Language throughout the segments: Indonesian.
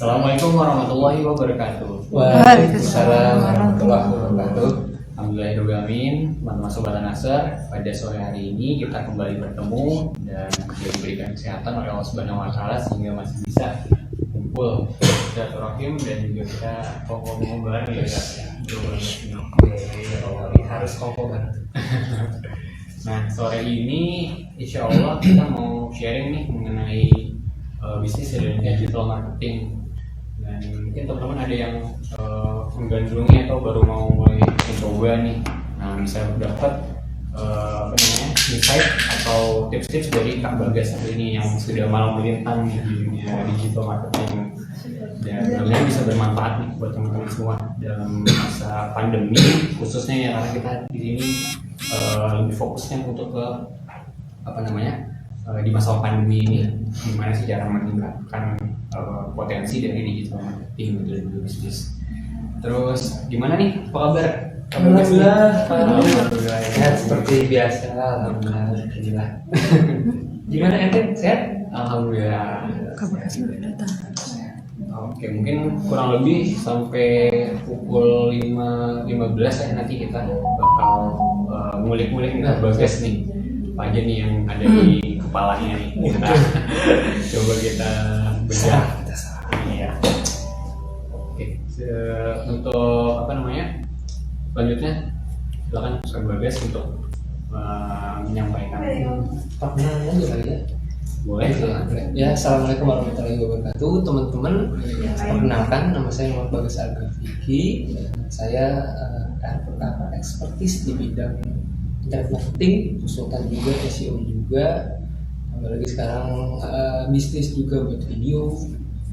Assalamualaikum warahmatullahi wabarakatuh. Waalaikumsalam warahmatullahi wabarakatuh. Alhamdulillahirobbilalamin. Teman-teman Sobat Nasr, pada sore hari ini kita kembali bertemu dan diberikan kesehatan oleh Allah Subhanahu Wa Taala sehingga masih bisa kumpul silaturahim dan juga kita ngomong bareng ya. Harus kongko banget. Nah, sore ini insya Allah kita mau sharing nih mengenai bisnis dan digital marketing. Dan mungkin teman-teman ada yang menggandrungi atau baru mau mulai mencoba nih. Nah, bisa dapat insight atau tips-tips dari Kak Bagas ini yang sudah malam melintang di dunia digital marketing. Dan mudah-mudahan bisa bermanfaat nih buat teman-teman semua dalam masa pandemi, khususnya ya karena kita di sini lebih fokusnya untuk ke di masa pandemi ini gimana sih cara meningkatkan potensi dari digital marketing dan bisnis. Terus gimana nih apa kabar? Alhamdulillah. Sehat seperti biasa. Alhamdulillah. Gimana ente sehat? Alhamdulillah. Oke, mungkin kurang lebih sampai pukul 5.15 ya nanti kita bakal ngulik-ngulik nih Bagas nih. Apa aja nih yang ada di kepalanya nih. Coba kita bedah. Iya. Oke. Untuk selanjutnya silakan Kak Bagas untuk menyampaikan. Perkenalan aja kali ya. Boleh. Ya, assalamualaikum warahmatullahi wabarakatuh, teman-teman. Perkenalkan, nama saya Muhammad Bagas Al-Gafiki. Saya pertama expertise di bidang internet marketing, konsultan juga, SEO juga. Apalagi sekarang bisnis juga buat video.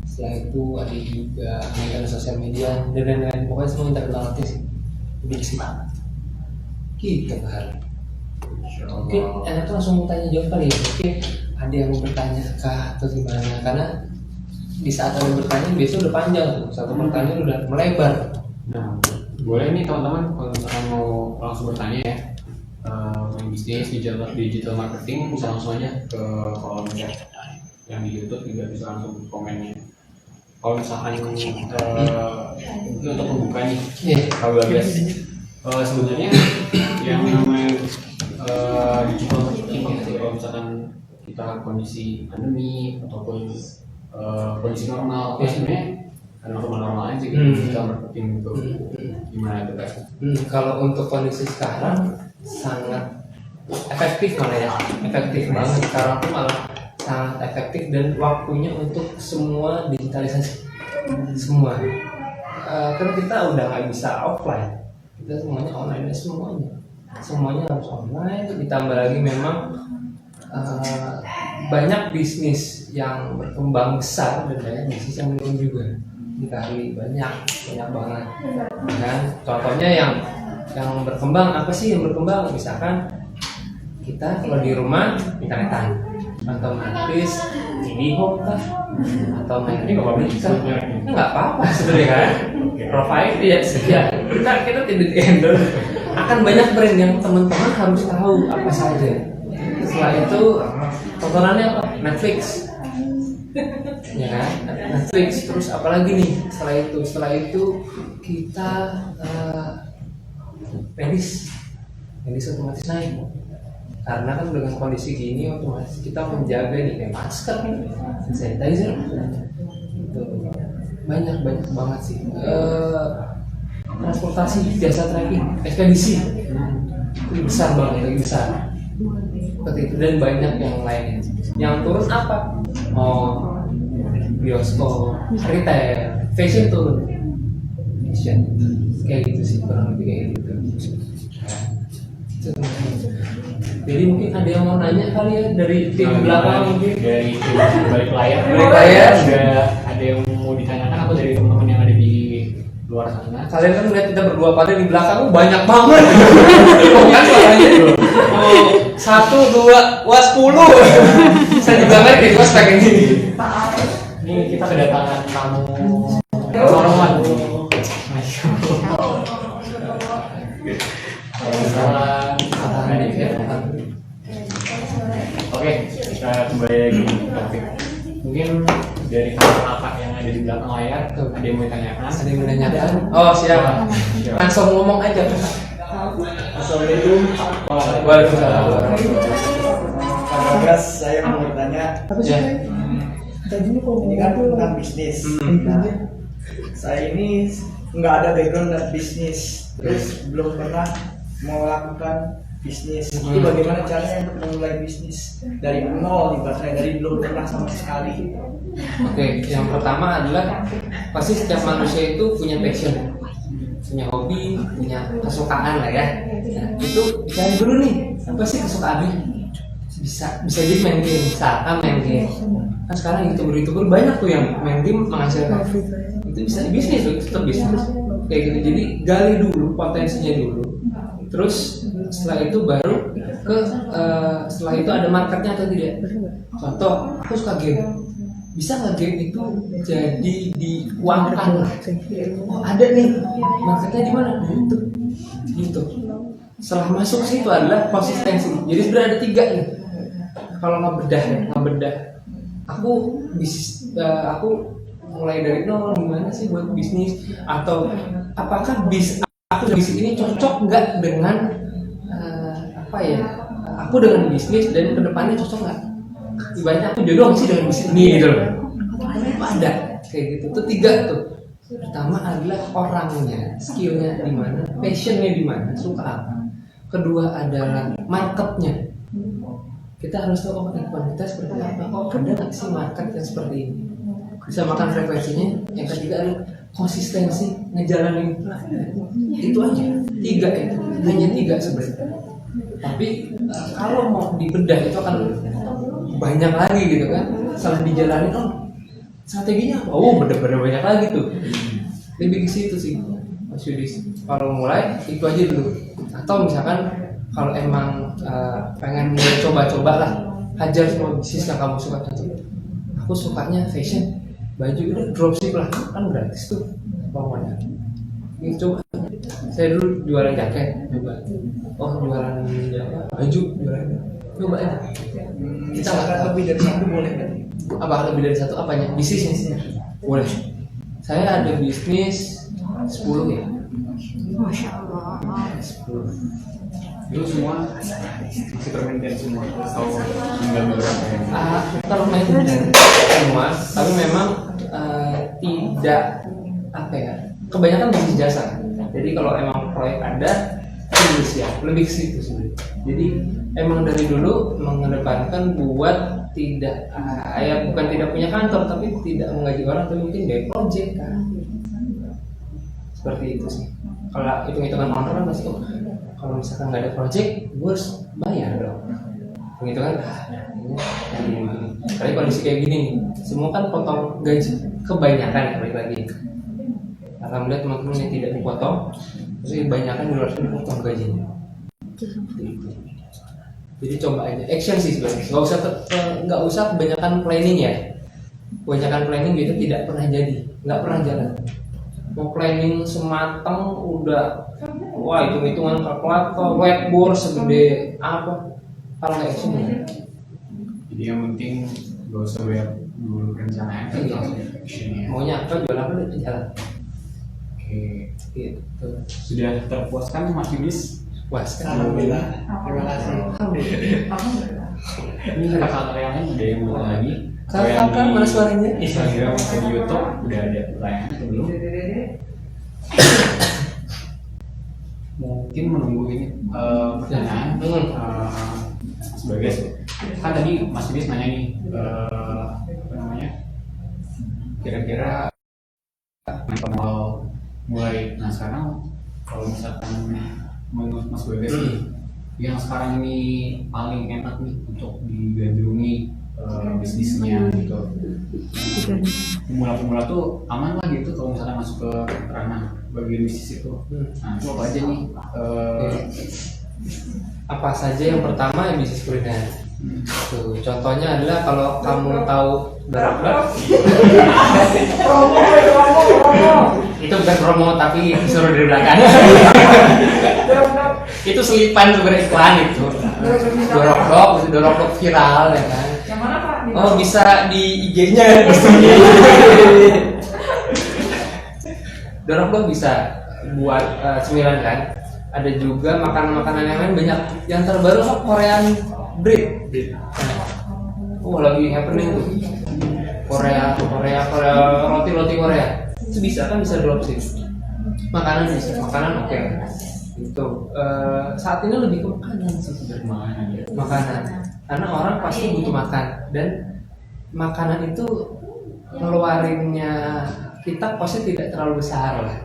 Setelah itu ada juga media sosial media dan lain-lain. Pokoknya semua internet marketing sih. Basic banget. Gitu kan. Oke, enak langsung tanya jawab kali ya. Oke, ada yang mau bertanya kah atau gimana? Karena di saat ada bertanya biasanya udah panjang tuh. Satu pertanyaan udah melebar. Nah, boleh nih teman-teman kalau misalkan mau langsung bertanya ya. Bisnis digital marketing bisa langsung aja ke kolom chat yang di YouTube, juga bisa langsung komennya. Kalau misalkan mungkin untuk membuka nih, kalau Bagas sebenarnya yang namanya digital marketing kalau misalkan kita kondisi pandemi ataupun kondisi normal, sebenarnya normal aja gitu digital marketing itu gimana tuh Kak? Kalau untuk kondisi sekarang sangat efektif efektif banget sekarang tuh malah sangat efektif dan waktunya untuk semua digitalisasi semua. Kan kita udah nggak bisa offline, kita semuanya online, semuanya harus online. Ditambah lagi memang banyak bisnis yang berkembang besar dan banyak bisnis yang menurun juga. Dikali banyak banget. Dan contohnya yang berkembang apa sih yang berkembang? Misalkan kita kalau di rumah internetan, otomatis TV home kah atau main ini nggak apa-apa sebenarnya kan. Profile ya kita tidak handle. Akan banyak brand yang teman-teman harus tahu apa saja. Setelah itu tontonannya apa? Netflix. Ya kan? Netflix, terus apalagi nih setelah itu kita medis otomatis naik karena kan dengan kondisi gini otomatis kita menjaga nih kayak masker, sanitizer itu banyak banget sih. Transportasi, jasa tracking, ekspedisi itu besar banget, lagi besar seperti itu, dan banyak yang lainnya. Yang turun apa? Bioskop, retail, fashion turun, kayak gitu sih, kurang lebih kayak gitu. Jadi mungkin ada yang mau nanya kali ya dari tim belakang, mungkin dari tim balik layar ada yang mau ditanyakan apa dari teman-teman yang ada di luar sana. Kalian kan lihat kita berdua pada di belakang banyak banget. Kan suaranya 1, 2, 10. Saya juga ngerti gue pakai gini. Ini kita kedatangan tamu hormat. Oke, kita kembali lagi ke topik. Mungkin dari kakak yang ada di belakang layar. Ada yang mau ditanyakan? Ada yang menanyakan? Oh siap. Langsung ngomong aja. Assalamualaikum. Waalaikumsalam. Pak Bagas, saya mau bertanya. Ya. Ini kan tentang bisnis. Nah, saya ini nggak ada background dan bisnis, terus belum pernah melakukan bisnis. Itu bagaimana caranya untuk memulai bisnis dari nol, ibaratnya dari belum pernah sama sekali. Oke, yang pertama adalah pasti setiap manusia itu punya passion, punya hobi, punya kesukaan lah ya. Nah, itu cari dulu nih, apa sih kesukaannya? Bisa jadi main game, misalkan main game. Kan sekarang youtuber banyak tuh yang main game menghasilkan. Itu bisa di bisnis tuh, tetap bisnis. Kayak gitu. Jadi gali dulu potensinya dulu. Terus setelah itu baru ke setelah itu ada marketnya atau tidak. Contoh, aku suka game. Bisa nggak game itu jadi diuangkan? Oh ada nih, marketnya di mana? Di YouTube. Gitu. Setelah masuk situ adalah konsistensi. Jadi sebenarnya ada 3 nih. Kalau ngebedah. Aku mulai dari nol, gimana sih buat bisnis, atau apakah aku bisnis ini cocok nggak dengan aku dengan bisnis dan kedepannya cocok nggak? Ibaratnya aku jodoh sih dengan bisnis ini gitu loh. Ada kayak gitu. Itu 3 tuh. Pertama adalah orangnya, skillnya di mana, passionnya di mana, suka apa. Kedua adalah marketnya. Kita harus tahu kualitas seperti apa. Ada nggak sih market yang seperti ini? Bisa makan frekuensinya. Yang ketiga adalah konsistensi ngejalanin. Itu aja. 3 itu. Hanya 3 sebenarnya. Tapi kalau mau dibedah itu akan banyak lagi gitu kan. Salah dijalanin, strateginya apa? Bener-bener banyak lagi tuh. Lebih ke situ sih, Mas Yudis. Kalau mulai itu aja dulu. Atau misalkan kalau emang pengen coba-coba lah, hajar semua bisnis yang kamu suka. Aku sukanya fashion, baju, udah dropship lah, kan gratis tuh. Pokoknya ini coba. Saya dulu jualan jaket, coba. Jualan baju, coba ya. Kita akan lebih dari 1 boleh kan? Apa lebih dari 1 apanya? Bisnisnya? Boleh. Saya ada bisnis 10 ya. Masya Allah. 10. Itu semua masih permintaan semua atau tinggal beberapa yang Kalau main semua, tapi memang tidak kebanyakan bisnis jasa. Jadi kalau emang proyek ada, itu siap. Lebih ke situ sebenarnya. Jadi emang dari dulu mengedepankan buat bukan tidak punya kantor, tapi tidak menggaji orang, tapi mungkin by project kan. Seperti itu sih. Kalau hitung-hitungan owner kan pasti kalau misalkan nggak ada project, gue harus bayar dong. Begitu kan? Tapi kondisi kayak gini, semua kan potong gaji. Kebanyakan balik lagi. Alhamdulillah teman-teman yang tidak dipotong, terus kebanyakan di luar sana dipotong gajinya. Jadi coba aja, action sih sebenarnya. Nggak usah kebanyakan planning ya. Kebanyakan planning itu tidak pernah jadi, nggak pernah jalan. Mau planning sematang udah hitung-hitungan kalkulator, whiteboard segede apa, kalau nggak action ya. Jadi yang penting gak usah banyak dulu rencananya, langsung actionnya. Maunya apa, jual apa udah jalan. Oke, Gitu. sudah terpuaskan Mas Yudis? Puas kan? Alhamdulillah. Terima kasih. Ini kakak yang lain ada yang mau lagi? Kakak mana suaranya? Instagram atau di YouTube udah ada pertanyaan atau belum? Mungkin menunggu ini pertanyaan. Sebagai kan tadi Mas Yudis nanya nih apa namanya? Kira-kira awal mulai. Nah sekarang kalau misalkan menurut Mas Bagas yang sekarang ini paling enak nih untuk digandrungi bisnisnya gitu. Pemula-pemula tuh aman lah gitu kalau misalkan masuk ke ranah bagian bisnis itu. Nah itu apa aja nih? Apa saja? Yang pertama ya bisnis kuliner. Tuh, contohnya adalah kalau kamu tahu Darabak. Itu bukan promo tapi disuruh dari belakang. Itu selipan sebenarnya iklan itu. Dorok viral ya kan. Yang mana Pak? Oh, bisa di IG-nya. Dorok dong bisa buat cemilan kan. Ada juga makanan-makanan yang lain banyak. Yang terbaru Korean bread. Oh, lagi happening tuh. Korea roti Korea. Itu bisa kan, bisa dropship. Makanan bisa, makanan oke. Itu saat ini lebih ke makanan sih sebenarnya. Makanan. Karena orang pasti butuh makan dan makanan itu ngeluarinnya kita pasti tidak terlalu besar lah.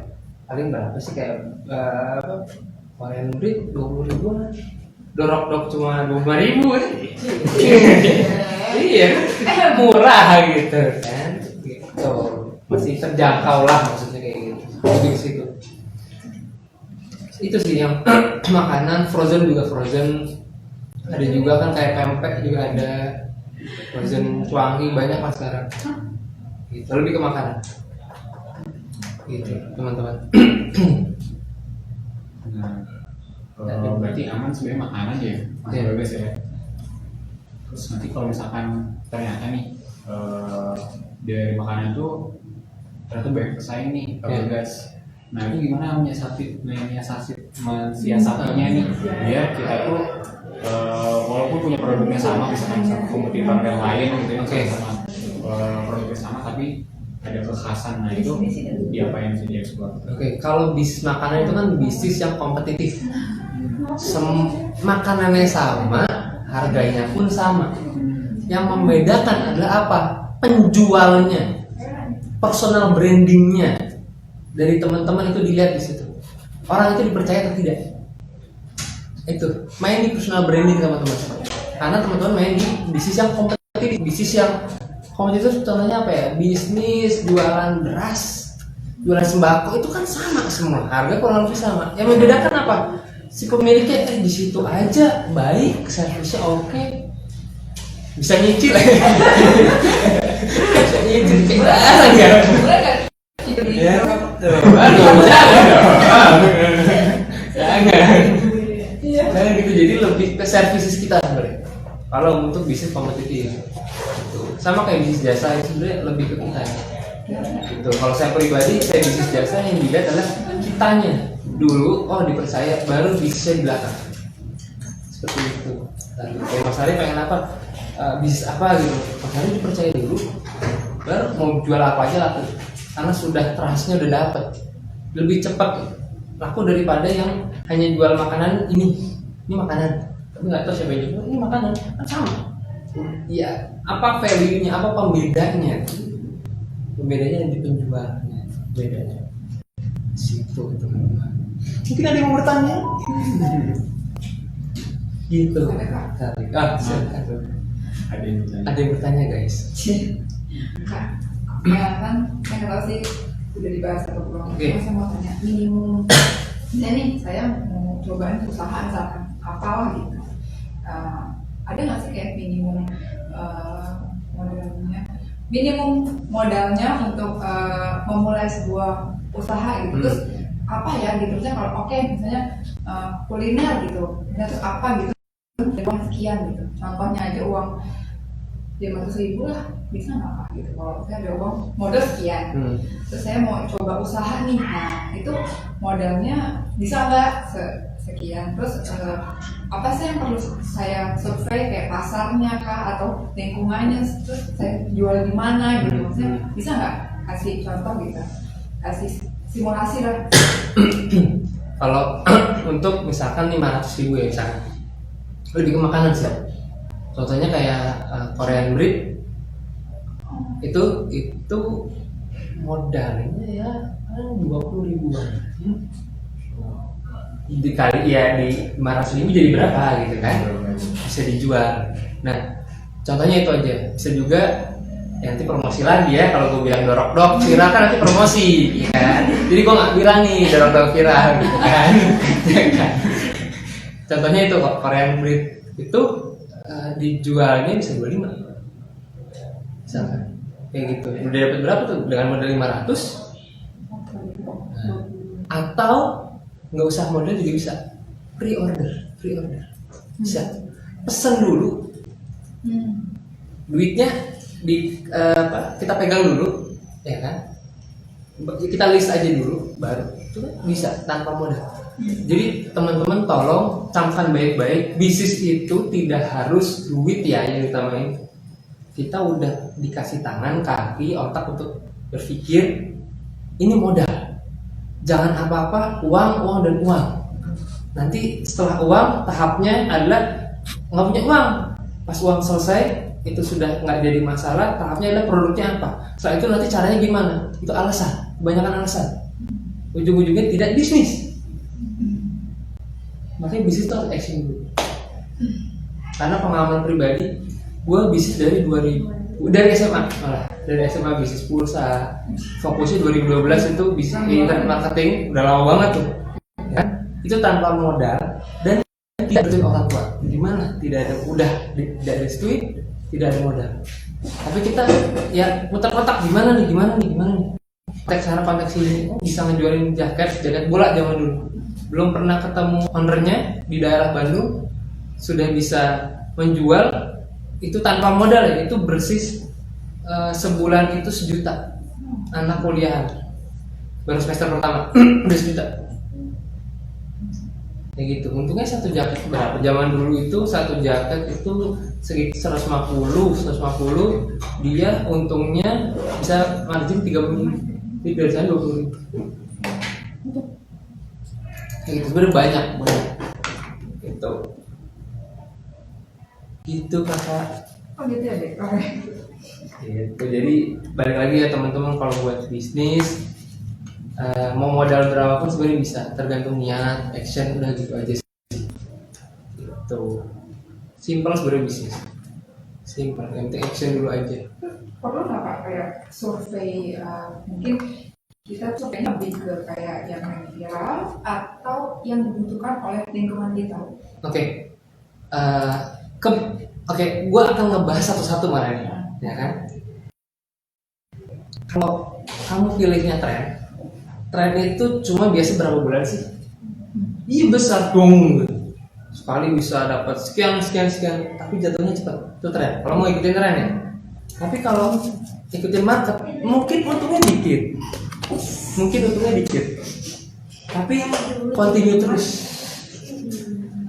Paling berapa sih kayak Korean bread 20.000-an. Dorok cuma 25.000. Iya, murah gitu kan. Gitu. Masih terjangkau lah maksudnya kayak gitu. Lebih ke situ. Itu sih yang makanan frozen juga frozen. Ada juga kan kayak pempek juga ada, frozen cuanki banyak mas sekarang. Gitu. Lebih ke makanan. Gitu teman-teman. Nah, berarti aman sebenarnya makanan ya, Mas Iya. Bagas ya. Terus nanti kalau misalkan ternyata nih dari makanan itu ternyata banyak pesaing nih, Pak Iya. Bagas. Nah itu gimana mensiasatinya nih biar kita tuh walaupun punya produknya sama, misalkan sama kompetitor yang lain gitu ya, Oke. sama produknya sama tapi ada kekhasan. Nah itu diapain sih diekspor? Oke, kalau bisnis makanan itu kan bisnis yang kompetitif. Makanannya sama, harganya pun sama. Yang membedakan adalah apa? Penjualnya, personal brandingnya dari teman-teman itu dilihat di situ. Orang itu dipercaya atau tidak? Itu main di personal branding teman-teman. Karena teman-teman main di bisnis yang kompetitif, bisnis yang kompetitif contohnya apa ya? Bisnis jualan beras, jualan sembako itu kan sama semua, harga kurang lebih sama. Yang membedakan apa? Si pemiliknya di situ aja baik, servisnya oke, bisa nyicil, bisa nyicil kayak ya. Ya, jangan gitu. Jadi lebih ke services kita sebenarnya. Kalau untuk bisnis kompetitif, gitu. Sama kayak bisnis jasa itu sebenarnya lebih ke kita. Gitu. Kalau saya pribadi, saya bisnis jasa yang dilihat adalah kitanya dulu. Oh dipercaya, baru bisnisnya di belakang. Seperti itu. Kayak Mas Ari pengen apa? Bisnis apa gitu? Mas Ari dipercaya dulu, baru mau jual apa aja laku. Karena sudah trustnya udah dapet, lebih cepat laku daripada yang hanya jual makanan ini makanan tapi nggak tahu siapa yang jual ini makanan kan sama ya. Apa value-nya, apa pembedanya di penjualnya, bedanya situ itu. Mungkin ada yang mau bertanya gitu. Silakan. Ada yang bertanya guys. Ya kan, saya nggak tahu sih udah dibahas atau belum. Oke. Saya mau tanya minimum. Misalnya nih, saya mau cobain usaha misalkan apalah gitu. Ada nggak sih kayak minimum modalnya untuk memulai sebuah usaha gitu. Terus apa ya gitu? Misalnya kalau misalnya kuliner gitu, terus apa gitu? Uang sekian gitu. Contohnya aja uang 500.000 lah, bisa nggak Pak gitu? Kalau saya ada uang modal sekian, terus saya mau coba usaha nih, nah itu modalnya bisa nggak sekian? Terus apa sih yang perlu saya survei kayak pasarnya kah atau lingkungannya? Terus saya jual di mana gitu? Maksudnya bisa nggak kasih contoh gitu? Kasih simulasi lah. Kalau untuk misalkan 500.000 ya misalkan, lebih ke makanan sih. Contohnya kayak Korean bread itu modalnya ya 20.000-an. Dikali ya di 500.000 jadi berapa gitu kan? Bisa dijual. Nah, contohnya itu aja. Bisa juga ya nanti promosi lagi ya. Kalau gue bilang dorok viral kan nanti promosi, ya kan? Jadi gue nggak bilang nih dorok viral gitu kan? Contohnya itu kok Korean bread itu dijualnya bisa 25 misalkan kayak gitu. Udah dapat berapa tuh dengan modal 500? Atau nggak usah modal juga bisa, free order bisa, pesan dulu duitnya kita pegang dulu, ya kan? Kita list aja dulu, baru itu kan bisa tanpa modal. Jadi teman-teman tolong camkan baik-baik, bisnis itu tidak harus duit ya yang utamain. Kita udah dikasih tangan, kaki, otak untuk berpikir ini modal. Jangan apa-apa uang dan uang. Nanti setelah uang tahapnya adalah nggak punya uang. Pas uang selesai itu sudah nggak jadi masalah. Tahapnya adalah produknya apa. Setelah itu nanti caranya gimana? Itu alasan, kebanyakan alasan. Ujung-ujungnya tidak bisnis. Makanya bisnis itu harus action dulu. Karena pengalaman pribadi, gue bisnis dari SMA malah. Dari SMA bisnis pulsa. Fokusnya 2012 itu bisnis internet marketing, udah lama banget tuh. Ya? Itu tanpa modal dan tidak ada orang tua. Gimana? Tidak ada restuin, tidak ada modal. Tapi kita ya putar otak gimana nih. Konteks ini bisa ngejualin jaket bola zaman dulu. Belum pernah ketemu ownernya di daerah Bandung, sudah bisa menjual itu tanpa modal ya. Itu bersih sebulan itu 1 juta. Anak kuliahan baru semester pertama udah 1 juta. Ya gitu. Untungnya 1 jaket berapa? Zaman dulu itu 1 jaket itu sekitar 150, dia untungnya bisa margin 30.000. Jadi dari sana 20.000. Kayak gitu, sebenarnya banyak gitu kakak. Oh gitu ya dek. Oke. Gitu. Jadi balik lagi ya teman-teman, kalau buat bisnis mau modal berapa pun sebenarnya bisa, tergantung niat, action, udah gitu aja sih. Gitu. Simple sebenarnya bisnis. Simple, yang penting action dulu aja. Perlu nggak Pak kayak survei, mungkin kita surveinya lebih ke kayak yang viral atau yang dibutuhkan oleh lingkungan kita? Oke. Gue akan ngebahas satu-satu malah ini, ya kan? Kalau kamu pilihnya tren itu cuma biasa berapa bulan sih? Iya besar dong. Sekali bisa dapat sekian, tapi jatuhnya cepat. Itu tren. Kalau mau ikutin tren ya. Tapi kalau ikutin market, mungkin untungnya dikit. Tapi continue terus.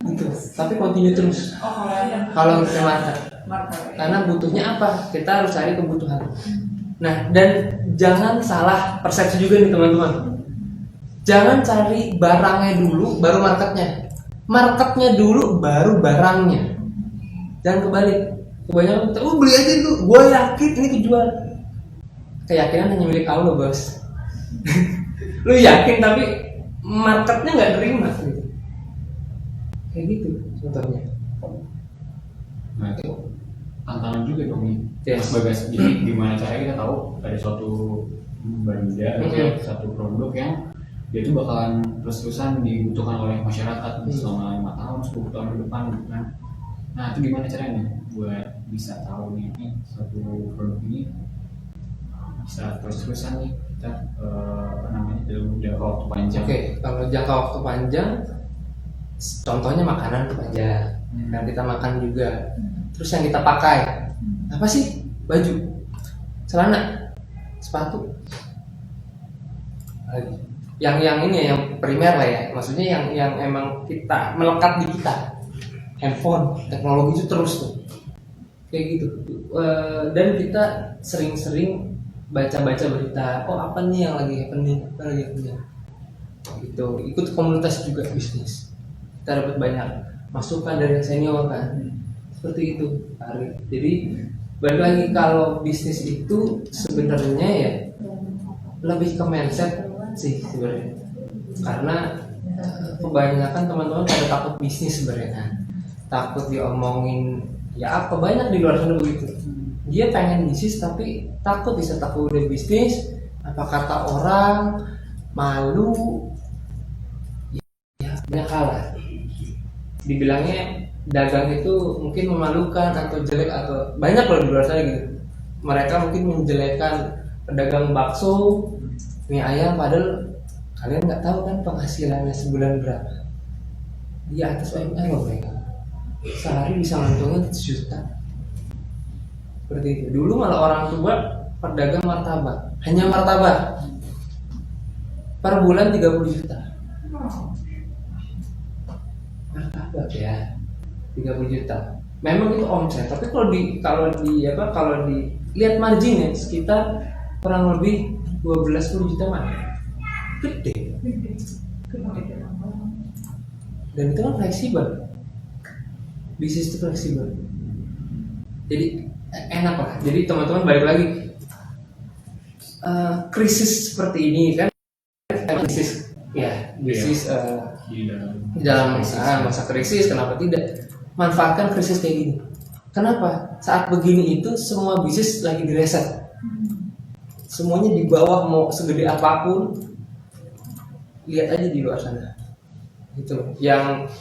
Gitu. Tapi continue terus. Kalau ikutin market. Karena butuhnya apa? Kita harus cari kebutuhan. Nah, dan jangan salah persepsi juga nih teman-teman. Jangan cari barangnya dulu baru marketnya. Marketnya dulu baru barangnya. Jangan kebalik. Kebanyakan kita, beli aja dulu. Gue yakin ini kejual. Keyakinan hanya milik Allah, bos. Lu yakin tapi marketnya nggak terima gitu. Kayak gitu contohnya. Nah itu tantangan juga dong nih. Yes. Jadi gimana caranya kita tahu ada suatu benda atau satu produk yang dia itu bakalan terus-terusan dibutuhkan oleh masyarakat selama 5 tahun, 10 tahun ke depan gitu kan. Nah itu gimana caranya buat bisa tahu nih suatu produk ini bisa terus-terusan nih kita dalam jangka waktu panjang. Oke, kalau jangka waktu panjang, contohnya makanan tuh aja. Yang kita makan juga. Terus yang kita pakai apa sih? Baju, celana, sepatu. Yang ini ya, yang primer lah ya. Maksudnya yang emang kita melekat di kita. Handphone, teknologi itu terus tuh. Kayak gitu. Dan kita sering-sering baca-baca berita. Oh apa nih yang lagi happening? Gitu. Ikut komunitas juga bisnis. Kita dapat banyak masukan dari senior kan. Seperti itu. Jadi balik lagi, kalau bisnis itu sebenarnya ya lebih ke mindset sih sebenarnya. Karena kebanyakan teman-teman pada takut bisnis sebenarnya kan. Takut diomongin, ya apa banyak di luar sana begitu. Dia pengen bisnis tapi takut udah bisnis, apa kata orang, malu, ya banyak hal lah. Dibilangnya dagang itu mungkin memalukan atau jelek atau banyak loh di luar sana gitu. Mereka mungkin menjelekkan pedagang bakso, mie ayam, padahal kalian nggak tahu kan penghasilannya sebulan berapa. Di atas UMR loh mereka. Sehari bisa ngantongin 1 juta. Seperti itu. Dulu malah orang tua pedagang martabak, hanya martabak. Per bulan 30 juta. Martabak ya. 30 juta. Memang itu omset, tapi kalau dilihat marginnya sekitar kurang lebih 12-10 juta mah. Gede. Dan itu kan fleksibel. Bisnis itu fleksibel. Jadi enak lah. Jadi teman-teman balik lagi, krisis seperti ini kan, krisis di dalam masa krisis, kenapa tidak manfaatkan krisis kayak gini? Kenapa? Saat begini itu semua bisnis lagi direset, semuanya di bawah, mau segede apapun, lihat aja di luar sana, gitu. Yang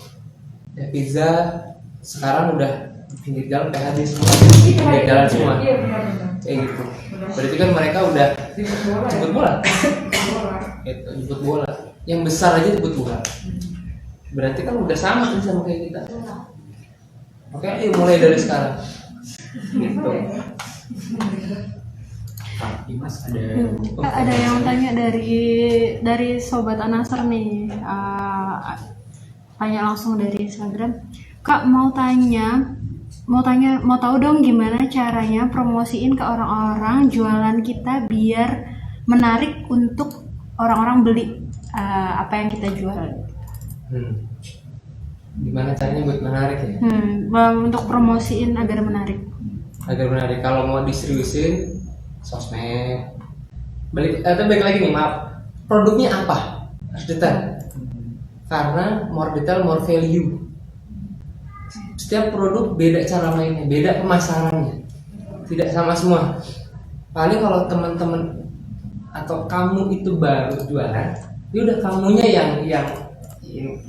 pizza sekarang udah di pinggir jalan PHD semua, pinggir jalan semua, kayak gitu. Berarti kan mereka udah jemput bola, jemput bola. Yang besar aja jemput bola. Berarti kan udah sama nih sama kayak kita. Oke, mulai dari sekarang. Gitu. Mas ada Ada yang tanya dari sobat Anasar nih, tanya langsung dari Instagram. Kak mau tahu dong gimana caranya promosiin ke orang-orang jualan kita biar menarik untuk orang-orang beli apa yang kita jual. Gimana caranya buat menarik ya? Untuk promosiin agar menarik. Agar menarik. Kalau mau diseriusin, sosmed. Balik lagi nih, maaf. Produknya apa? Harus detail. Karena more detail, more value. Setiap produk beda cara mainnya, beda pemasarannya. Tidak sama semua. Paling kalau teman-teman atau kamu itu baru jualan, ya udah kamunya yang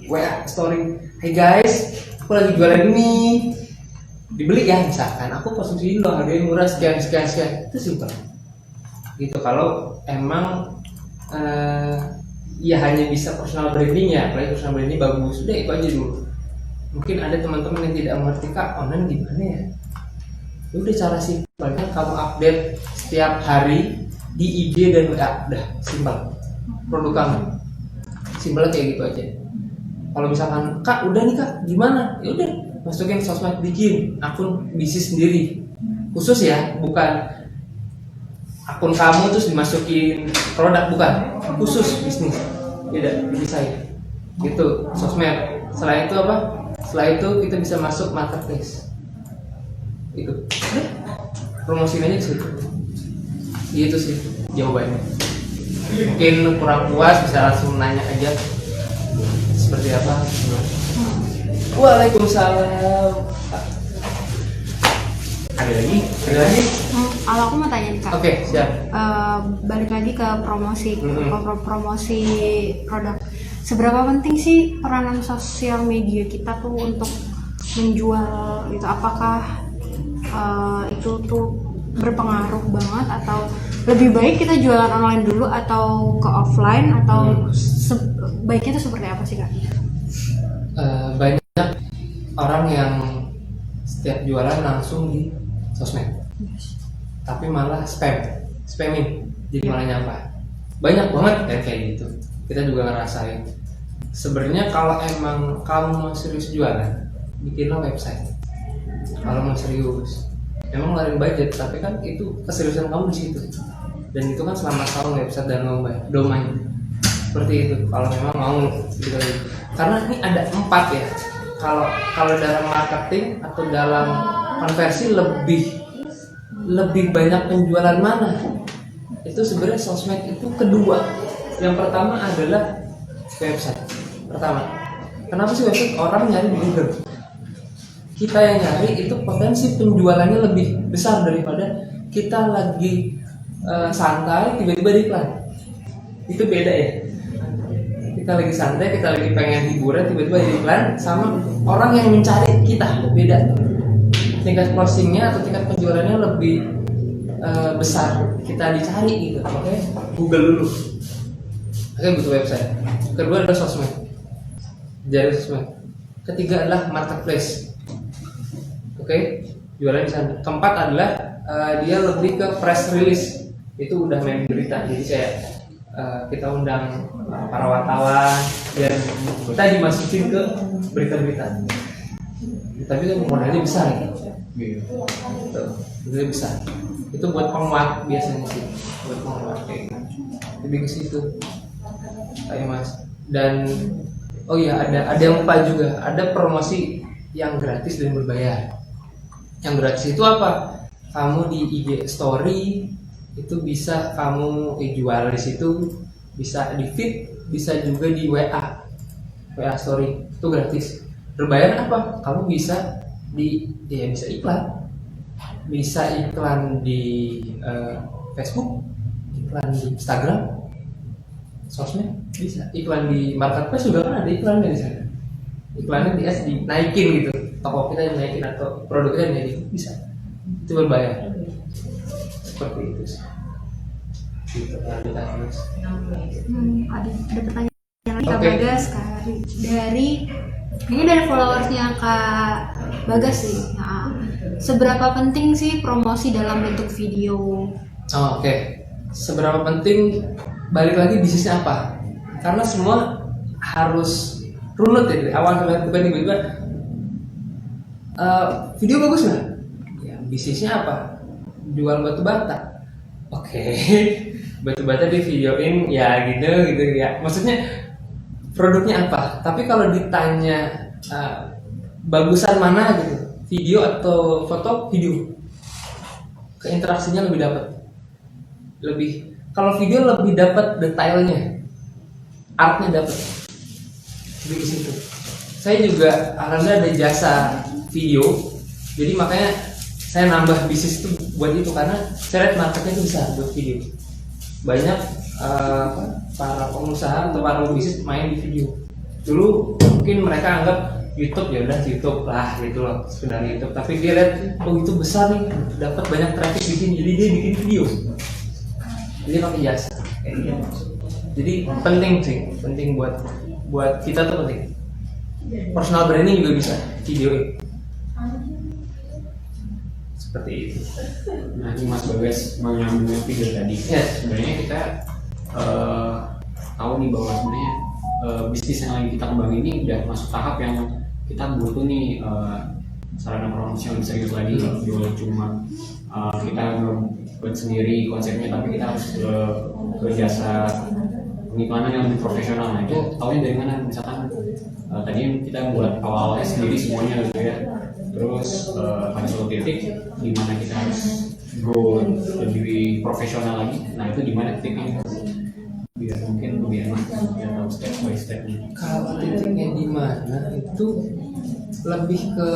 WA story, hey guys, aku lagi jualan ini, dibeli ya misalkan, aku konsumsi loh, harganya murah sekian, itu simpel. Gitu. Kalau emang ya hanya bisa personal branding ya, apalagi personal branding bagus, udah itu aja dulu. Mungkin ada teman-teman yang tidak mengerti, Kak, online gimana ya? Ya udah, cara simpelnya kamu update setiap hari di IG dan WA, udah simpel. Produk kamu simpelnya kayak gitu aja. Kalau misalkan, Kak, udah nih Kak, gimana? Ya udah, masukin sosmed, bikin akun bisnis sendiri, khusus ya, bukan akun kamu terus dimasukin produk, bukan, khusus bisnis, beda, dipisahin. Gitu, sosmed. Setelah itu apa? Setelah itu kita bisa masuk marketplace. Itu, promosiin aja situ. Gitu sih jawabannya. Mungkin kurang puas bisa langsung nanya aja seperti apa. Waalaikumsalam. ada lagi? Kalau aku mau tanya nih Kak. Oke, siap. Balik lagi ke promosi produk. Seberapa penting sih peranan sosial media kita tuh untuk menjual itu? Apakah itu tuh berpengaruh banget, atau lebih baik kita jualan online dulu atau ke offline, atau baiknya itu seperti apa sih Kak? Banyak orang yang setiap jualan langsung di sosmed, tapi malah spamming, jadi malah nyampah. Banyak banget kan kayak gitu. Kita juga ngerasain. Sebenarnya kalau emang kamu mau serius jualan, bikinlah website. Kalau mau serius, emang ngeluarin budget, tapi kan itu keseriusan kamu di situ. Dan itu kan selama tahun website dan domain. Seperti itu. Kalau memang mau gitu. Karena ini ada 4 ya. Kalau dalam marketing atau dalam konversi lebih banyak penjualan mana? Itu sebenarnya sosmed itu kedua. Yang pertama adalah website. Pertama, kenapa sih website? Orang nyari di Google. Kita yang nyari itu potensi penjualannya lebih besar daripada kita lagi santai tiba-tiba di iklan. Itu beda ya. Kita lagi santai, kita lagi pengen hiburan, tiba-tiba di iklan, sama orang yang mencari kita, beda. Tingkat closingnya atau tingkat penjualannya lebih besar kita dicari gitu. Oke, Google dulu. Oke, butuh website. Kedua adalah sosmed, jari sosmed. Ketiga adalah marketplace. Oke, jualan di sana. Keempat adalah dia lebih ke press release, itu udah main berita. Jadi kayak kita undang para wartawan dan kita dimasukin ke berita-berita. Tapi kan modalnya besar gitu. Modalnya besar. Itu buat penguat biasanya sih, buat penguat kayak gitu. Lebih ke situ, kayak Mas. Dan oh iya, ada yang lupa juga, ada promosi yang gratis dan berbayar. Yang gratis itu apa? Kamu di IG story itu bisa kamu jual di situ, bisa di feed, bisa juga di WA story, itu gratis. Berbayar apa? Kamu bisa bisa iklan di Facebook, iklan di Instagram, sosmed, bisa iklan di marketplace juga kan ada iklannya di sana. Iklannya dinaikin gitu, toko kita dinaikin atau produk kita dinaikin, bisa. Itu berbayar. Seperti itu sih. Gitu, ada pertanyaan lagi Kak Oke. Bagas dari followersnya Kak Bagas sih. Nah, seberapa penting sih promosi dalam bentuk video? Oke. Seberapa penting, balik lagi bisnisnya apa? Karena semua harus runut ya dari awal sampai bukan tiba-tiba video bagus nggak? Ya, bisnisnya apa? Jual batu bata. Oke. Batu bata di videoin ya gitu ya. Maksudnya produknya apa? Tapi kalau ditanya bagusan mana gitu, video atau foto, video. Keinteraksinya lebih dapat. Kalau video lebih dapat detailnya, artnya dapat. Lebih ke situ. Saya juga alhamdulillah ada jasa video, jadi makanya saya nambah bisnis itu buat itu, karena saya lihat marketnya itu besar buat video. Banyak para pengusaha atau para bisnis main di video. Dulu mungkin mereka anggap YouTube ya udah YouTube lah gitu loh, sekedar YouTube. Tapi dia lihat itu besar nih, dapat banyak traffic di sini, jadi dia bikin video. Jadi pakai jasa kayak gitu. Jadi penting buat kita tuh penting. Personal branding juga bisa videoin. Seperti itu. Nah, ini Mas Bagas menyambung video tadi. Ya. Sebenarnya kita tahu nih bahwa sebenarnya bisnis yang lagi kita kembangin ini udah masuk tahap yang kita butuh nih sarana promosi yang serius lagi. Jual cuma kita buat sendiri konsepnya, tapi kita harus ke jasa pengiklanan yang lebih profesional. Nah, itu tahunya dari mana? Misalkan tadi kita buat awalnya sendiri semuanya gitu ya. Terus pada suatu titik di mana kita harus grow lebih profesional lagi. Nah, itu di mana titiknya? Biar mungkin lebih enak kita tahu step by stepnya. Kalau titiknya di mana itu lebih ke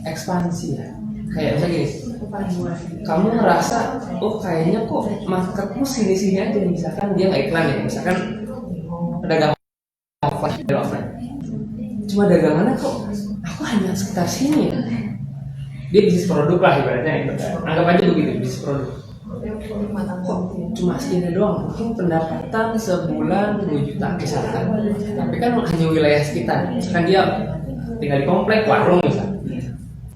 ekspansi ya. Kayak misalnya gini, kamu ngerasa kayaknya kok marketmu sini-sini aja. Misalkan dia nggak iklan ya, misalkan pedagang offline, cuma dagangannya kok aku hanya sekitar sini ya. Dia bisnis produk lah ibaratnya, anggap aja begitu, bisnis produk. Kok cuma segini doang, mungkin pendapatan sebulan 2 juta misalkan, tapi kan hanya wilayah sekitar. Misalkan dia tinggal di komplek warung misalkan.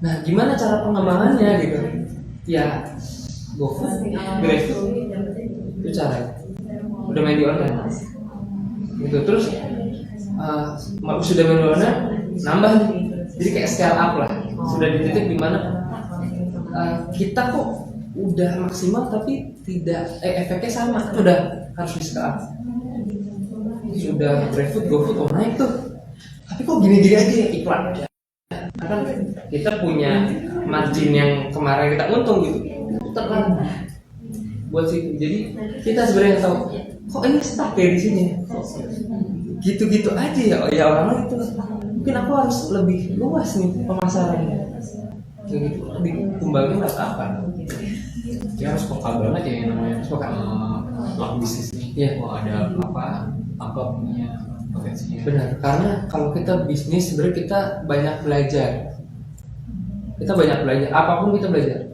Nah, gimana cara pengembangannya gitu? Ya, GoFood, GrabFood, itu cara. Udah main di online, gitu. Terus sudah main di online, nambah nih. Jadi kayak scale up lah. Sudah di titik dimana kita kok udah maksimal tapi tidak efeknya sama, udah harus di scale up. Sudah GrabFood, GoFood naik tuh, tapi kok gini-gini aja ya iklan. Kan kita punya margin yang kemarin kita untung gitu, putar kan buat situ. Jadi kita sebenarnya tahu kok ini stuck ya di sini, gitu-gitu aja ya orang itu. Mungkin aku harus lebih luas nih pemasarannya, gitu dikembangin apa? Ya harus peka banget ya yang namanya pelaku bisnis nih. Iya. Ada apa punya potensinya. Benar, karena kalau kita bisnis sebenarnya kita banyak belajar. Apapun kita belajar.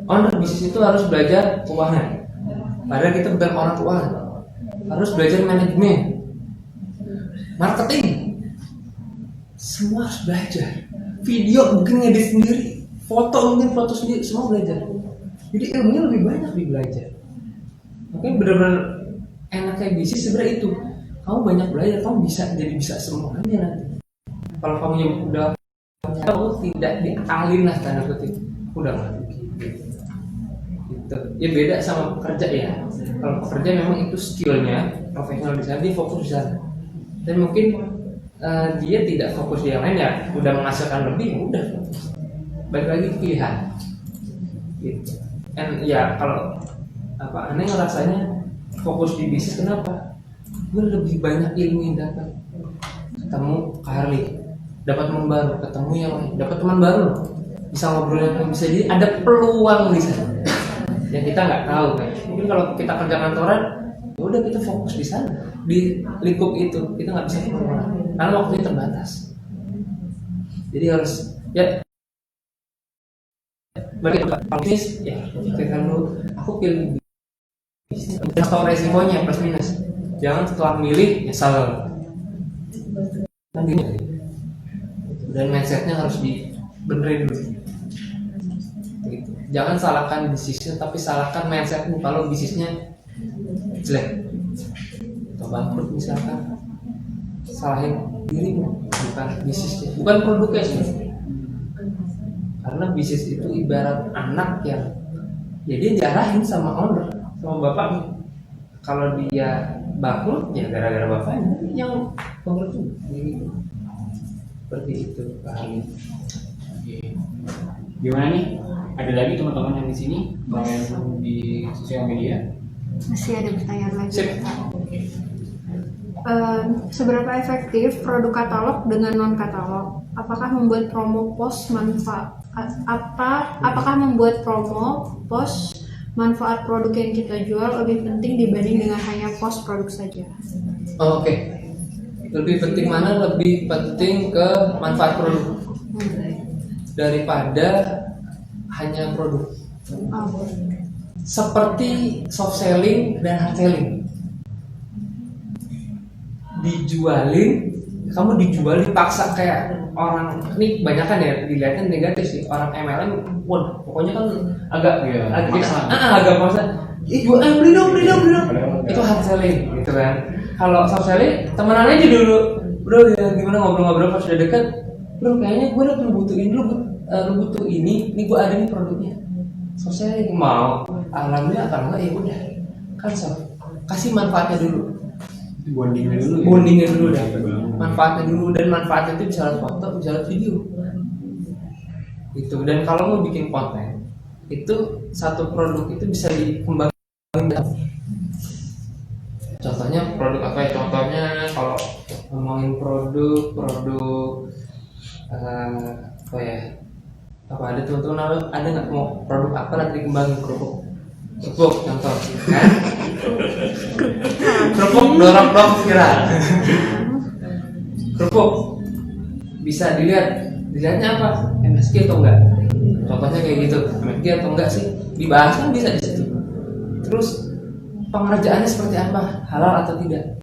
Owner bisnis itu harus belajar keuangan. Padahal kita bukan orang keuangan. Harus belajar manajemen, marketing. Semua harus belajar. Video mungkin ngedit sendiri, foto mungkin foto sendiri, semua belajar. Jadi ilmunya lebih banyak di belajar. Makanya benar-benar enaknya bisnis sebenarnya itu. Kamu banyak belajar, kamu bisa semuanya nanti. Kalau kamu yang udah kamu tidak diakalin lah tanda kutip, udah mati. Gitu. Ya beda sama pekerja ya. Kalau pekerja memang itu skillnya profesional di sana, dia fokus di sana. Dan mungkin dia tidak fokus di yang lain ya, udah menghasilkan lebih, udah. Balik lagi ke pilihan. Gitu. Dan ya kalau aneh ngerasanya fokus di bisnis, kenapa? Gue lebih banyak ilmu yang dapat. Ketemu Carly, dapat teman baru, ketemu yang lain, dapat teman baru, bisa ngobrol yang bisa, jadi ada peluang di sana yang kita nggak tahu kan. Mungkin kalau kita kerja kantoran, ya udah kita fokus di sana, di lingkup itu kita nggak bisa keluar karena waktunya terbatas. Jadi harus ya bagi bisnis ya pikirkan dulu, aku pilih bisnis, tahu resikonya plus minus. Jangan setelah milih ya salah. Nanti dan mindsetnya harus dibenerin dulu. Gitu. Jangan salahkan bisnisnya, tapi salahkan mindsetmu kalau bisnisnya jelek atau bangkrut misalkan. Salahin dirimu, bukan bisnisnya, bukan produknya sih. Karena bisnis itu ibarat anak yang ya dia diarahin sama owner, sama bapaknya. Kalau dia bangkrut ya gara-gara bapaknya yang bangkrut tuh. Seperti itu Pak Ali. Gimana nih? Ada lagi teman-teman yang di sini yang di sosial media? Masih ada pertanyaan lagi. Sip. Seberapa efektif produk katalog dengan non katalog? Apakah membuat promo post manfaat? Apakah membuat promo post manfaat produk yang kita jual lebih penting dibanding dengan hanya post produk saja? Oke. Lebih penting mana? Lebih penting ke manfaat produk daripada hanya produk. Seperti soft selling dan hard selling. Kamu dijual dipaksa kayak orang, ini banyak kan ya dilihatnya negatif sih, orang MLM, wah pokoknya kan agak paksa. Beli dong. Itu hard selling gitu kan. Kalau soft selling, temenan aja dulu, bro ya gimana ngobrol-ngobrol pas udah deket, bro kayaknya gue udah butuh ini, lu butuh ini gue ada nih produknya. Soft selling mau, alhamdulillah kalau enggak ya udah, kan soft, kasih manfaatnya dulu. Bondingnya dulu dah. Manfaatnya dulu, dan manfaatnya itu bisa lewat foto, bisa lewat video. Itu. Dan kalau mau bikin konten, itu satu produk itu bisa dikembangkan. Contohnya produk apa ya? Contohnya kalau ngomongin produk apa ya? Apa ada teman-teman ada nggak mau produk apa nanti dikembangin? Kerupuk contoh kan? Kerupuk dorong viral. Kerupuk bisa dilihatnya apa? MSG atau enggak? Contohnya kayak gitu, MSG atau enggak sih? Dibahas kan bisa di situ. Terus pengerjaannya seperti apa? Halal atau tidak?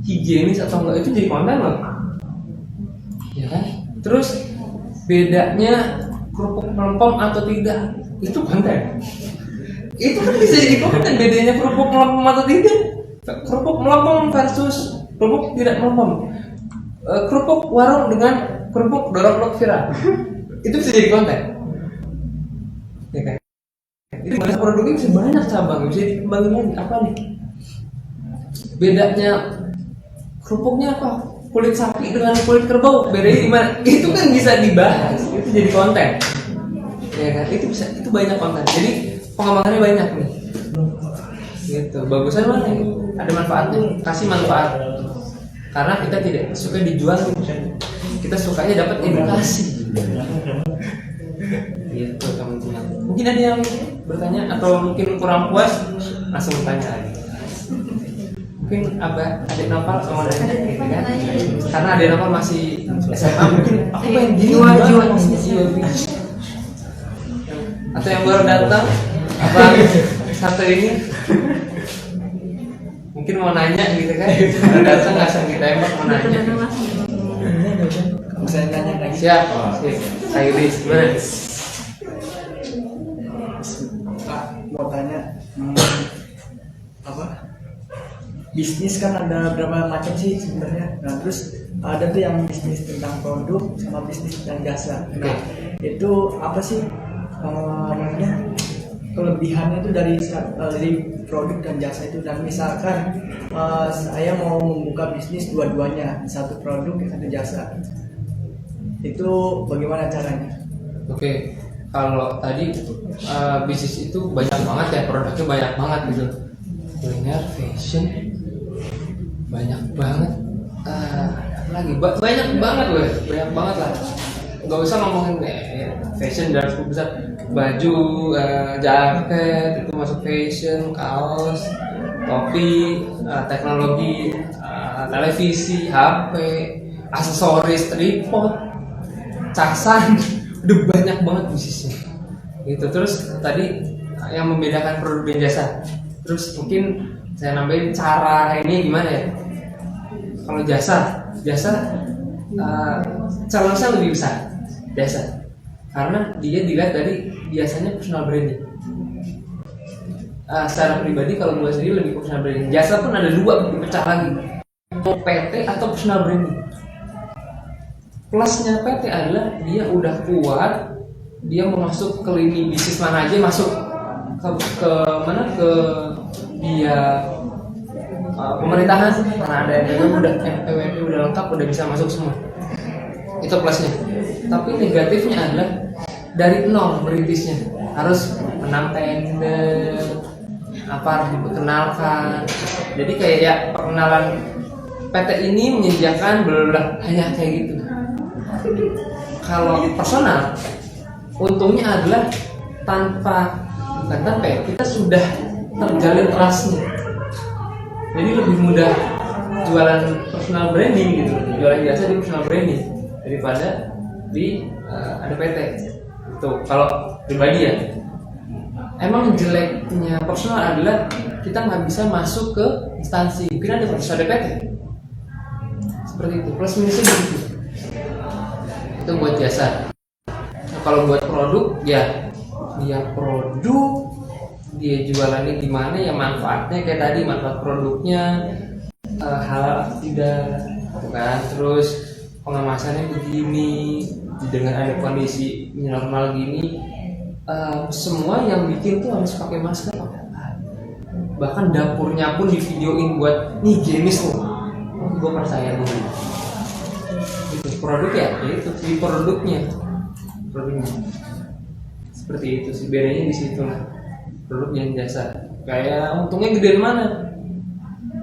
Higienis atau enggak? Itu jadi konten loh. Ya kan? Terus bedanya kerupuk melempem atau tidak? Itu konten. Itu kan bisa jadi konten, bedanya kerupuk melempem atau tidak. Kerupuk melempem versus kerupuk tidak melempem. Kerupuk warung dengan kerupuk dorong viral. Itu bisa jadi konten. Ya kan? Itu banyak produknya, bisa banyak cabang, bisa dikembangin lagi. Apa nih? Bedanya kerupuknya apa? Kulit sapi dengan kulit kerbau, bedanya gimana? Itu kan bisa dibahas, itu jadi konten. Ya kan? Itu banyak konten. Jadi pengembangannya banyak nih. Gitu. Bagusnya mana? Ada manfaatnya, kasih manfaat. Karena kita tidak suka dijual, kita sukanya dapat edukasi. Gitu teman-teman. Mungkin ada yang bertanya atau mungkin kurang puas, langsung tanya lagi. Mungkin adik Nopal sama adiknya gitu kan? Karena adik Nopal masih SMA, mungkin aku pengen gini jiwa bisnis. Atau yang baru datang, apa satu ini mungkin mau nanya gitu kan? Baru datang langsung ditembak mau nanya. Bisa nanya Siap. Iris gimana? Mau tanya, apa? Bisnis kan ada berapa macam sih sebenarnya? Nah, terus ada tuh yang bisnis tentang produk sama bisnis tentang jasa. Nah, itu apa sih namanya? Kelebihannya itu dari produk dan jasa itu. Dan misalkan saya mau membuka bisnis dua-duanya, satu produk satu jasa, itu bagaimana caranya? Oke, kalau tadi bisnis itu banyak banget ya, produknya banyak banget gitu. Kuliner, fashion, banyak banget. Lagi banyak banget loh, banyak banget lah. Gak usah ngomongin fashion dari cukup besar. Baju, jaket itu masuk fashion, kaos, topi, teknologi, televisi, HP, aksesoris, tripod, casan, udah banyak banget bisnisnya. Gitu. Terus tadi yang membedakan produk dan jasa. Terus mungkin saya nambahin cara ini gimana ya? Kalau jasa challenge-nya lebih besar. Jasa, karena dia dilihat dari biasanya personal branding. Secara pribadi kalau gue sendiri lebih personal branding. Jasa pun ada dua, dipecah lagi, mau PT atau personal branding. Plusnya PT adalah dia udah kuat, dia mau masuk ke lini bisnis mana aja masuk ke mana ke dia pemerintahan, karena ada yang udah NPWP udah lengkap, udah bisa masuk semua. Itu plusnya. Tapi negatifnya adalah dari nol merintisnya, harus menang tender, apa diperkenalkan. Jadi kayak ya perkenalan PT ini menyediakan hanya kayak gitu. Kalau personal, untungnya adalah bukan tanpa ya, kita sudah terjalin trustnya. Jadi lebih mudah jualan personal branding gitu, jualan jasa di personal branding daripada di ada PT. Itu kalau pribadi ya. Emang jeleknya personal adalah kita nggak bisa masuk ke instansi. Mungkin ada proses ada PT. Seperti itu. Plus minusnya begitu. Itu buat jasa. Nah, kalau buat produk ya dia produk, dia jualannya gimana ya, manfaatnya kayak tadi, manfaat produknya halal atau tidak, kan? Terus pengemasannya begini, dengan ada kondisi normal gini, semua yang bikin tuh harus pakai masker. Bahkan dapurnya pun di videoin buat nih higienis loh. Gue percaya dulu. Itu produk ya, itu di produknya. Seperti itu sih, bedanya di situ lah. Produk dan jasa. Kayak untungnya gedean mana?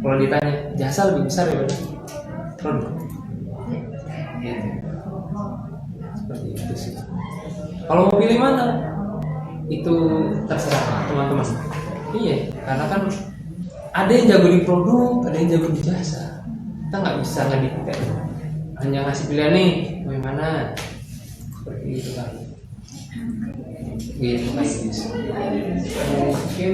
Kalau ditanya, jasa lebih besar ya produk. Gitu. Seperti itu sih. Kalau mau pilih mana? Itu terserah teman-teman. Iya, karena kan ada yang jago di produk, ada yang jago di jasa. Kita nggak bisa ngedikte. Hanya ngasih pilihan nih, mau yang mana? Seperti itu kan. Gitu kan. Mungkin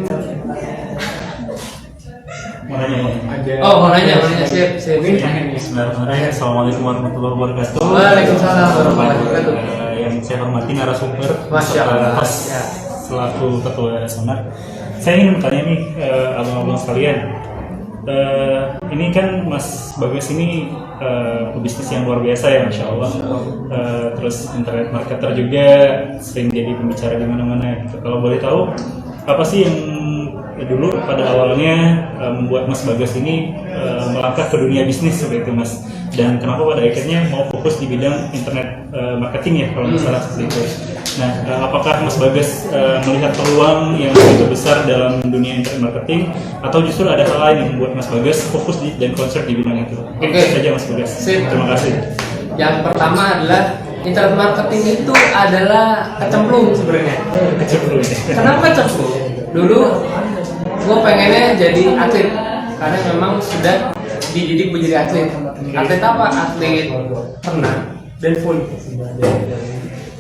mau nanya siap. Bismillahirrahmanirrahim. Assalamualaikum warahmatullahi wabarakatuh. Waalaikumsalam warahmatullahi wabarakatuh. Yang saya hormati narasumber, Masya Allah. selaku ketua Sonar. Saya ingin bertanya nih, abang-abang sekalian. Ini kan Mas Bagas ini pebisnis yang luar biasa ya, Masya Allah. Terus internet marketer juga, sering jadi pembicara di mana-mana. Gitu. Kalau boleh tahu, apa sih yang dulu pada awalnya membuat Mas Bagas ini melangkah ke dunia bisnis seperti itu, Mas? Dan kenapa pada akhirnya mau fokus di bidang internet marketing ya, kalau nggak salah seperti itu? Nah, apakah Mas Bagas melihat peluang yang begitu besar dalam dunia internet marketing, atau justru ada hal lain yang membuat Mas Bagas fokus dan konsen di bidang itu? Itu saja Mas Bagas. Terima kasih. Yang pertama adalah internet marketing itu adalah kecemplung sebenarnya. Kecemplung. Kenapa kecemplung? Dulu gue pengennya jadi atlet karena memang sudah dididik menjadi atlet. Atlet apa? Atlet renang dan voli.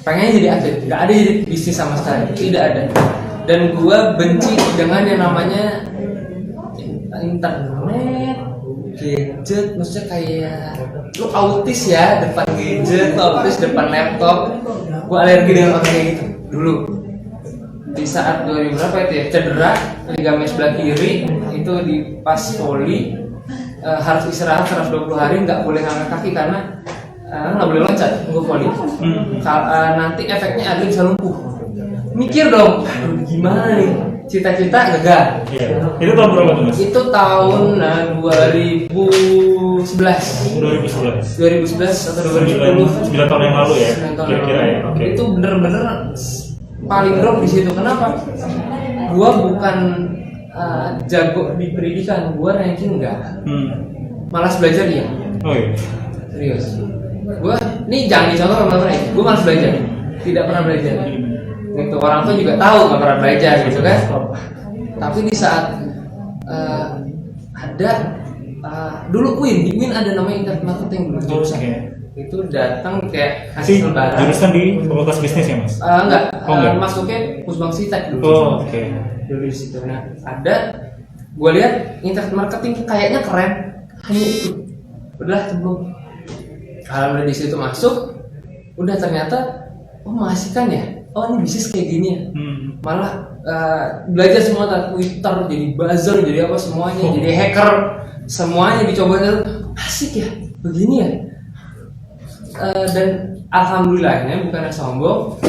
Pengennya jadi atlet, nggak ada jadi bisnis sama sekali, tidak ada. Dan gue benci dengan yang namanya internet, gadget, maksudnya kayak lu autis ya depan gadget, lu autis depan laptop. Gue alergi dengan orang kayak gitu dulu. Di saat 2000 berapa itu ya, cedera ligamen sebelah kiri itu di pas voli, harus istirahat 120 hari, nggak boleh ngangkat kaki karena nggak boleh loncat gue voli. Nanti efeknya ada bisa lumpuh. Mikir dong, aduh gimana nih, cita-cita gagal. Iya. Itu tahun berapa tuh Mas? Itu tahun 2011 atau 2010. 9 tahun yang lalu ya, 9 tahun kira-kira yang ya. lalu. Oke. Itu bener-bener paling drop di situ. Kenapa? Gua bukan jago di pendidikan, gua ranking enggak. Malas belajar ya. Oh iya. Serius. Gua nih jangan dicontoh teman-teman ya. Gua malas belajar. Tidak pernah belajar. Gitu. Orang tua juga tahu gak pernah belajar gitu kan. Tapi di saat ada dulu UIN ada namanya internet marketing dulu jurusan. Itu datang kayak kasih lebaran. Jurusan di Fakultas Bisnis ya Mas? Enggak, enggak. masuknya Pusbangsitek dulu. Oke. Dulu di situ. Nah, ada gue lihat internet marketing kayaknya keren. Hanya itu. Udah sebelum alhamdulillah di situ masuk, udah ternyata mengasihkan ya. Oh ini bisnis kayak gini ya. Malah belajar semua Twitter, jadi buzzer, jadi apa semuanya, jadi hacker, semuanya dicoba dan asik ya, begini ya. Dan alhamdulillahnya bukan sombong.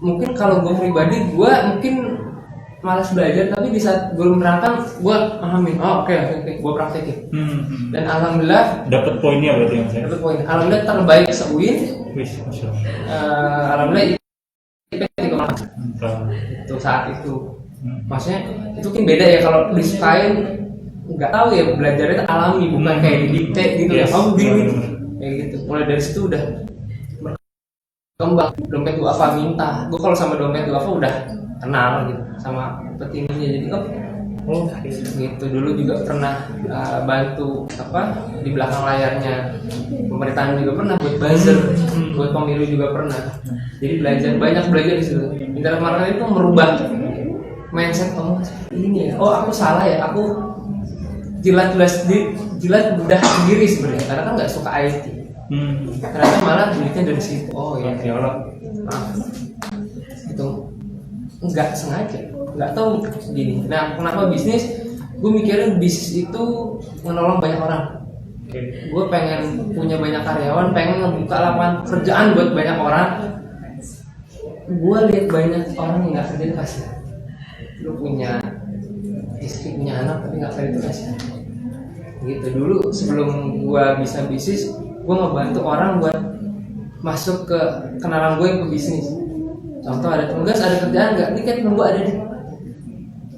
Mungkin kalau gue pribadi, gue mungkin malas belajar, tapi di saat gue menerangkan, gue pahamin. Oh oke, gue praktekin. Dan alhamdulillah dapat poinnya berarti Mas ya? dapat poin. Alhamdulillah terbaik se-UIN. Wih, Masya Allah. Alhamdulillah IP 3,8 itu saat itu. Maksudnya itu kan beda ya kalau disukain, nggak tahu ya, belajarnya alami bukan kayak didikte gitu ya. Yes, Kamu gini benar-benar. kayak gitu. Mulai dari situ udah berkembang. Dompet duafa minta. Gue kalau sama dompet duafa udah kenal gitu sama petininya, jadi gitu. Dulu juga pernah bantu apa di belakang layarnya pemerintahan juga pernah, buat buzzer, buat pemilu juga pernah. Jadi banyak belajar di situ. Internet marketing itu merubah mindset kamu ini ya. Oh aku salah ya, aku jilat mudah sendiri sebenarnya karena kan nggak suka IT. Ternyata malah duitnya dari situ. Oh ya Allah, maaf. Itu nggak sengaja, nggak tahu gini. Nah kenapa bisnis? Gue mikirin bisnis itu menolong banyak orang. Gue pengen punya banyak karyawan, pengen ngebuka lapangan kerjaan buat banyak orang. Gue lihat banyak orang yang nggak kerja itu kasihan. Lu punya istri, punya anak tapi nggak kerja itu kasihan. Gitu dulu sebelum gue bisa bisnis, gue ngebantu orang buat masuk ke kenalan gue ke bisnis. Contoh ada tugas, ada kerjaan nggak? Ini kan temen gue ada nih.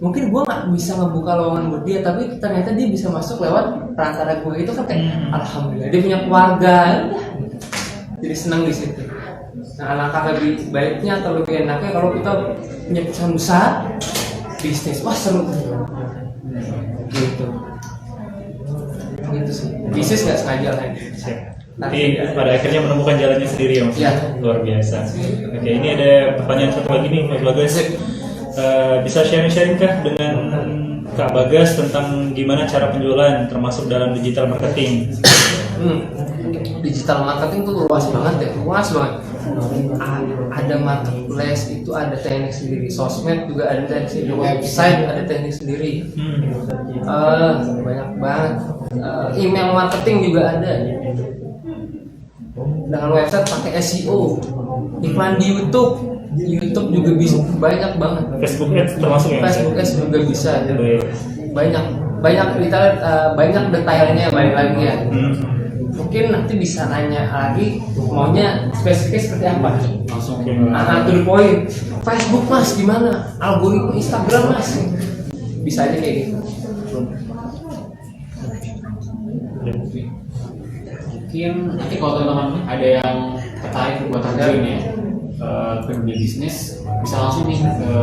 Mungkin gue nggak bisa ngebuka lowongan buat dia, tapi ternyata dia bisa masuk lewat perantara gue. Itu kan kayak alhamdulillah dia punya keluarga, jadi senang di situ. Nah alangkah lebih baiknya atau lebih enaknya kalau kita punya perusahaan besar, bisnis, wah seru gitu. Gitu sih. Bisnis nggak sengaja lah. Tapi pada akhirnya menemukan jalannya sendiri ya Mas. Ya. Luar biasa. Oke, ini ada pertanyaan satu lagi nih Mas Bagas. Bisa sharing-sharing kah dengan Kak Bagas tentang gimana cara penjualan termasuk dalam digital marketing? Digital marketing tuh luas banget ya, luas banget. Ada marketplace itu ada teknik sendiri, sosmed juga ada teknik sendiri, website ada teknik sendiri. Banyak banget. Email marketing juga ada. Dengan website pakai SEO, iklan di YouTube juga bisa, banyak banget. Facebook Ads termasuk ya? Facebook Ads juga bisa. Banyak kita lihat banyak detailnya balik lagi ya. Mungkin nanti bisa nanya lagi maunya spesifiknya seperti apa. Langsung To the point. Facebook Mas gimana? Algoritma Instagram Mas. Bisa aja kayak gitu. mungkin nanti kalau teman-teman ada yang tertarik buat terjun ya ke dunia bisnis, bisa langsung nih ke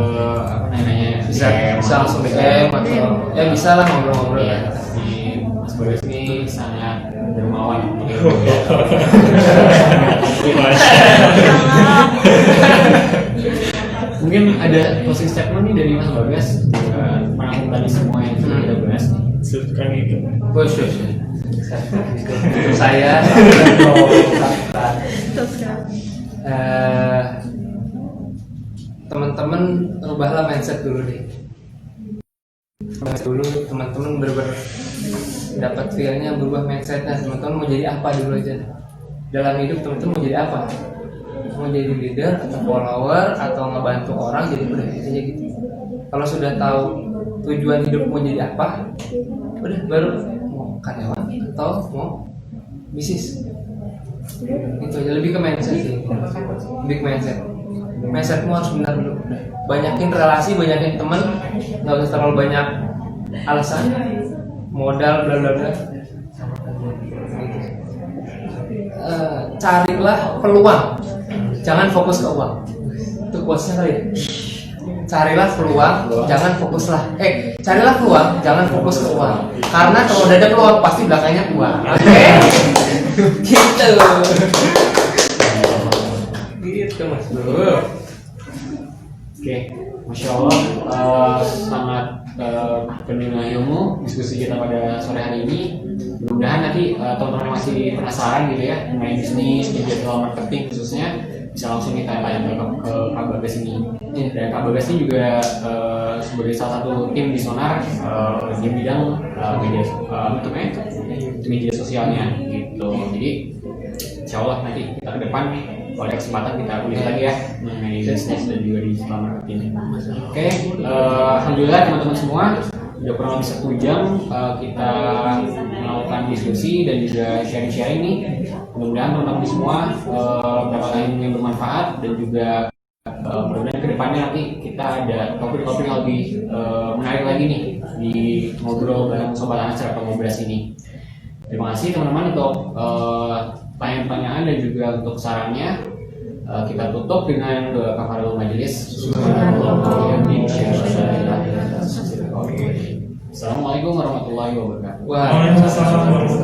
apa namanya Bisa langsung DM atau ya bisa lah ngobrol-ngobrol ya. Di Mas Bagas ini sangat dermawan. Mungkin ada closing statement nih dari Mas Bagas. merangkum tadi semua yang sudah kita bahas nih. Suka gitu. Bos, saya teman-teman rubahlah mindset dulu deh. Dulu teman-teman dapat feelnya, berubah mindsetnya. Teman-teman mau jadi apa dulu aja dalam hidup. Teman-teman mau jadi apa? Mau jadi leader atau follower atau ngebantu orang, jadi udah aja gitu. Kalau sudah tahu tujuan hidup mau jadi apa, udah baru mau karyawan atau mau bisnis. Itu aja, lebih ke mindset sih. Lebih ke mindsetmu harus benar dulu. Banyakin relasi, banyakin teman, nggak usah terlalu banyak alasan, modal bla bla bla. Gitu. Carilah peluang, jangan fokus ke uang. Itu quotesnya kali ya. Carilah peluang, jangan fokuslah. Carilah peluang, jangan fokus ke uang. Karena kalau udah ada peluang, pasti belakangnya uang. Oke? Gitu. Gitu Mas Bro. Oke, Masya Allah, sangat penuh dengan ilmu diskusi kita pada sore hari ini. Mudah-mudahan nanti teman-teman masih penasaran gitu ya mengenai bisnis, digital marketing khususnya, bisa langsung kita tanya ke Kak Bagas ini. Dan Kak Bagas ini juga sebagai salah satu tim di Sonar di bidang media sosialnya gitu. Jadi Insya Allah nanti kita ke depan kalau ada kesempatan kita kulik lagi ya mengenai bisnis dan juga digital marketing. Oke, alhamdulillah teman-teman semua udah kurang lebih 1 jam kita melakukan diskusi dan juga sharing-sharing nih. Mudah-mudahan teman-teman semua mendapatkan ilmu yang bermanfaat dan juga mudah-mudahan kedepannya nanti kita ada topik-topik yang lebih menarik lagi nih di ngobrol bareng Sobat Anasir atau Ngobras ini. Terima kasih teman-teman untuk pertanyaan-pertanyaan dan juga untuk sarannya. Kita tutup dengan doa kafaratul majelis. Assalamualaikum warahmatullahi wabarakatuh. Waalaikumsalam.